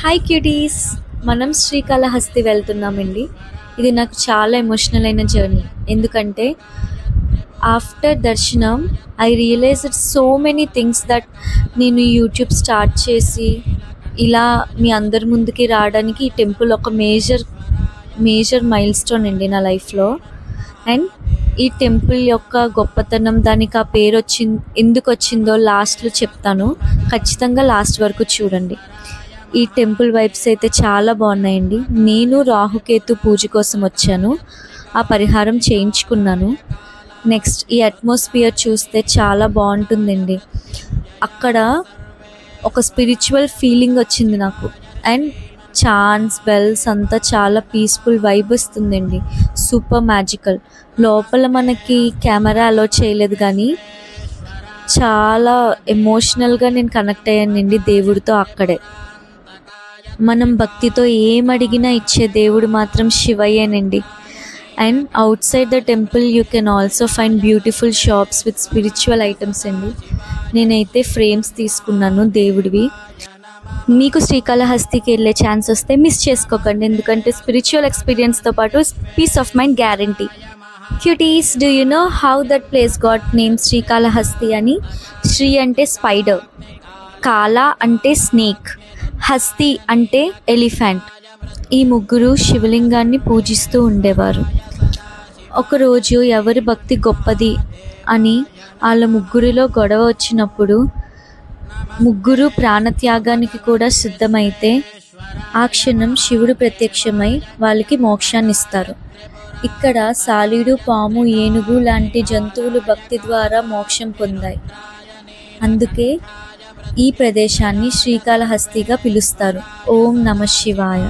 Hi cuties, మనం శ్రీకాళహస్తి వెళ్తున్నామండి. ఇది నాకు చాలా ఎమోషనల్ అయిన జర్నీ. ఎందుకంటే ఆఫ్టర్ దర్శనం I realised so many things that నేను యూట్యూబ్ స్టార్ట్ చేసి ఇలా మీ అందరి ముందుకి రావడానికి ఈ టెంపుల్ ఒక మేజర్ మైల్ స్టోన్ అండి నా లైఫ్లో. అండ్ ఈ టెంపుల్ యొక్క గొప్పతనం, దానికి ఆ పేరు ఎందుకు వచ్చిందో లాస్ట్లో చెప్తాను. ఖచ్చితంగా లాస్ట్ వరకు చూడండి. ఈ టెంపుల్ వైబ్స్ అయితే చాలా బాగున్నాయండి. నేను రాహుకేతు పూజ కోసం వచ్చాను, ఆ పరిహారం చేయించుకున్నాను. నెక్స్ట్ ఈ అట్మాస్ఫియర్ చూస్తే చాలా బాగుంటుందండి. అక్కడ ఒక స్పిరిచువల్ ఫీలింగ్ వచ్చింది నాకు. అండ్ చాన్స్, బెల్స్ అంతా చాలా పీస్ఫుల్ వైబ్ వస్తుందండి. Super magical. లోపల మనకి కెమెరా అలో చేయలేదు, కానీ చాలా ఎమోషనల్గా నేను కనెక్ట్ అయ్యానండి దేవుడితో. అక్కడే మనం భక్తితో ఏం అడిగినా ఇచ్చే దేవుడు మాత్రం శివయ్యేనండి. And outside the temple you can also find beautiful shops with spiritual items అండి. నేనైతే ఫ్రేమ్స్ తీసుకున్నాను దేవుడివి. మీకు శ్రీకాళహస్తికి వెళ్ళే ఛాన్స్ వస్తే మిస్ చేసుకోకండి, ఎందుకంటే స్పిరిచువల్ ఎక్స్పీరియన్స్తో పాటు peace of mind guarantee. Cuties, do you know how that place got name Srikalahasti అని? శ్రీ అంటే స్పైడర్, కాళ అంటే స్నేక్, హస్తి అంటే ఎలిఫెంట్. ఈ ముగ్గురు శివలింగాన్ని పూజిస్తూ ఉండేవారు. ఒకరోజు ఎవరి భక్తి గొప్పది అని వాళ్ళ ముగ్గురిలో గొడవ వచ్చినప్పుడు ముగ్గురు ప్రాణత్యాగానికి కూడా సిద్ధమైతే ఆ క్షణం శివుడు ప్రత్యక్షమై వాళ్ళకి మోక్షాన్ని ఇస్తారు. ఇక్కడ సాలీడు, పాము, ఏనుగు లాంటి జంతువులు భక్తి ద్వారా మోక్షం పొందాయి. అందుకే ఈ ప్రదేశాన్ని శ్రీకాళహస్తిగా పిలుస్తారు. ఓం నమః శివాయ.